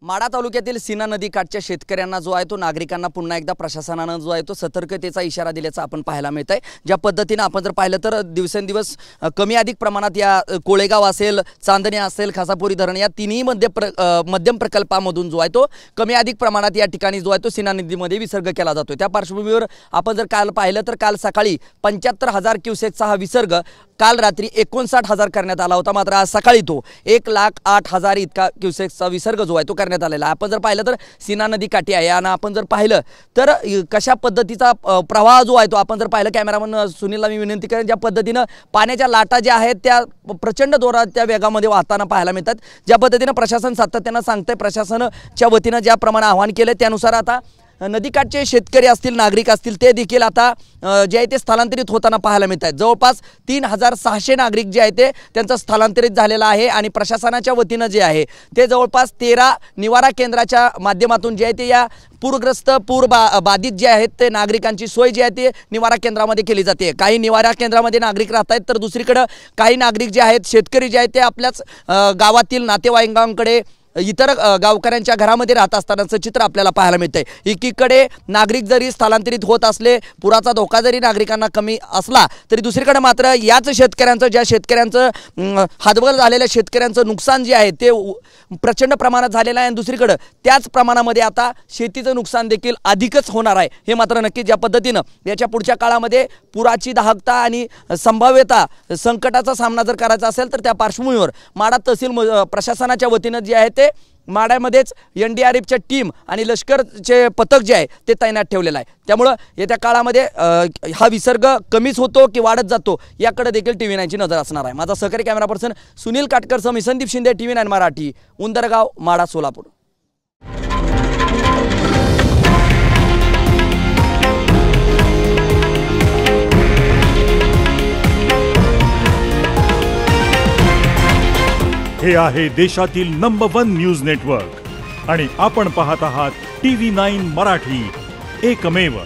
माढा तालुक्यातील सीना नदीकाठच्या शेतकऱ्यांना जो आहे तो नागरिकांना पुन्हा एकदा प्रशासनाने जो आहे तो सतर्कतेचा इशारा दिल्याचा आपण पाहायला मिळत आहे। ज्या पद्धतीने आपण जर पाहिलं तर दिवसेंदिवस कमी अधिक प्रमाणात या कोळेगाव असेल, चांदणे असेल, खासापुरी धरण या तिन्ही मध्यम प्रकल्पामधून जो आहे तो कमी अधिक प्रमाणात या ठिकाणी जो आहे तो सीना नदीमध्ये विसर्ग केला जातो। त्या पार्श्वभूमीवर आपण जर काल पाहिलं तर काल सकाळी 75,000 क्युसेकचा हा विसर्ग काल रात्री 59,000 करण्यात आला होता। मात्र आज सकाळी तो 1,08,000 इतका क्युसेकचा विसर्ग जो आहे तो करण्यात आलेला आहे। आपण जर पाहिलं तर सीना नदी काठी आहे आणि आपण जर पाहिलं तर कशा पद्धतीचा प्रवाह जो आहे तो आपण जर पाहिलं कॅमेरामन सुनीलला मी विनंती करेन, ज्या पद्धतीने पाण्याच्या लाटा ज्या आहेत त्या प्रचंड जोरात त्या वेगामध्ये वाहताना पाहायला मिळतात। ज्या पद्धतीने प्रशासन सातत्याने सांगते, प्रशासनाच्या वतीने ज्या प्रमाणे आवाहन केले त्यानुसार आता नदीकाठचे शेतकरी असतील, नागरिक असतील ते देखील आता जे आहे ते स्थलांतरित होताना पाहायला मिळत आहेत। जवळपास 3,600 नागरिक जे आहे ते त्यांचं स्थलांतरित झालेलं आहे आणि प्रशासनाच्या वतीने जे आहे ते जवळपास 13 निवारा केंद्राच्या माध्यमातून जे आहे ते या पूरग्रस्त बाधित जे आहेत ते नागरिकांची सोय जी आहे ते निवारा केंद्रामध्ये केली जाते। काही निवारा केंद्रामध्ये नागरिक राहत आहेत तर दुसरीकडे काही नागरिक जे आहेत, शेतकरी जे आहेत ते आपल्याच गावातील नातेवाईकांकडे इतर गावकऱ्यांच्या घरामध्ये राहत असतानाचं चित्र आपल्याला पाहायला मिळतंय। एकीकडे नागरिक जरी स्थलांतरित होत असले, पुराचा धोका जरी नागरिकांना कमी असला तरी दुसरीकडे मात्र याच शेतकऱ्यांचं, ज्या शेतकऱ्यांचं हातबल झालेल्या शेतकऱ्यांचं नुकसान जे आहे ते प्रचंड प्रमाणात झालेलं आहे आणि दुसरीकडे त्याच प्रमाणामध्ये आता शेतीचं नुकसान देखील अधिकच होणार आहे हे मात्र नक्की। ज्या पद्धतीनं याच्या पुढच्या काळामध्ये पुराची दाहकता आणि संभाव्यता संकटाचा सामना जर करायचा असेल तर त्या पार्श्वभूमीवर माढा तहसील प्रशासनाच्या वतीनं जे आहे ते माढ्यामध्येच NDRFच्या टीम आणि लष्करचे पथक जे आहे ते तैनात ठेवलेलं आहे। त्यामुळे येत्या काळामध्ये हा विसर्ग कमीच होतो की वाढत जातो याकडे देखील TV9ची नजर असणार आहे। माझा सहकारी कॅमेरा पर्सन सुनील काटकर सह मी संदीप शिंदे, TV9 मराठी, उंदरगाव, माढा, सोलापूर। हे आहे देशातील नंबर 1 न्यूज नेटवर्क आणि आपण पाहत आहात TV9 मराठी, एकमेव।